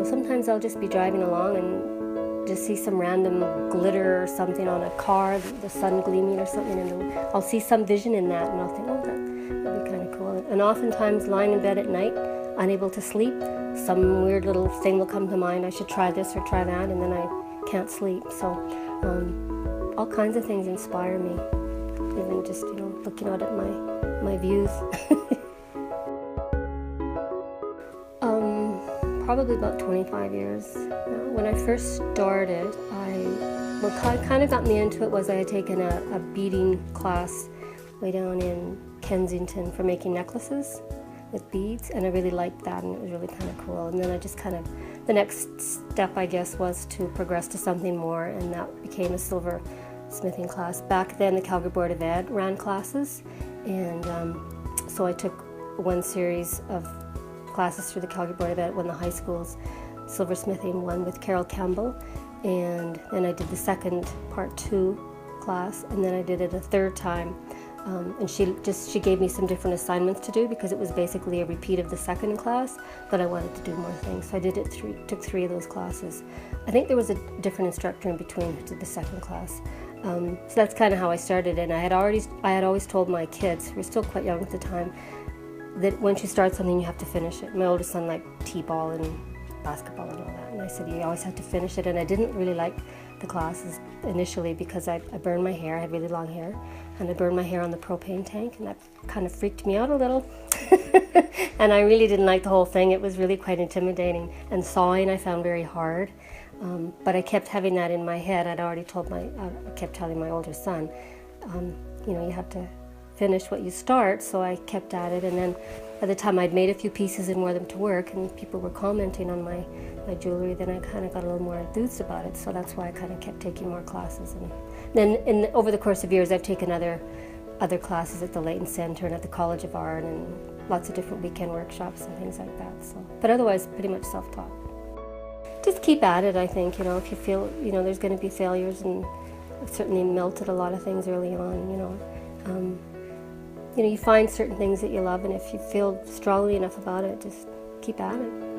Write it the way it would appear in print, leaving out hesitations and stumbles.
sometimes I'll just be driving along and just see some random glitter or something on a car, the sun gleaming or something, and I'll see some vision in that, and I'll think, oh, that'd be kind of cool. And oftentimes, lying in bed at night, unable to sleep, some weird little thing will come to mind. I should try this or try that, and then I can't sleep. So all kinds of things inspire me, even just looking out at my views. Probably about 25 years. When I first started, what kind of got me into it was I had taken a beading class way down in Kensington for making necklaces with beads, and I really liked that, and it was really kind of cool. And then I just the next step, I guess, was to progress to something more, and that became a silver smithing class. Back then, the Calgary Board of Ed ran classes, and so I took one series of classes through the Calgary Board of Ed when the high school's silversmithing one with Carol Campbell, and then I did the second part 2 class, and then I did it a third time, and she gave me some different assignments to do because it was basically a repeat of the second class, but I wanted to do more things, so I took 3 of those classes. I think there was a different instructor in between who did the second class. So that's kind of how I started, and I had always told my kids, who were still quite young at the time, that once you start something, you have to finish it. My oldest son liked t-ball and basketball and all that, and I said, you always have to finish it. And I didn't really like the classes initially because I burned my hair. I had really long hair, and I burned my hair on the propane tank, and that kind of freaked me out a little. And I really didn't like the whole thing. It was really quite intimidating. And sawing I found very hard, but I kept having that in my head. I kept telling my older son, you have to finish what you start, so I kept at it. And then by the time I'd made a few pieces and wore them to work and people were commenting on my jewelry, then I kind of got a little more enthused about it, so that's why I kind of kept taking more classes. And then over the course of years, I've taken other classes at the Leighton Centre and at the College of Art, and lots of different weekend workshops and things like that. So, but otherwise pretty much self-taught. Just keep at it, I think. If you feel there's going to be failures, and I've certainly melted a lot of things early on. You find certain things that you love, and if you feel strongly enough about it, just keep at it.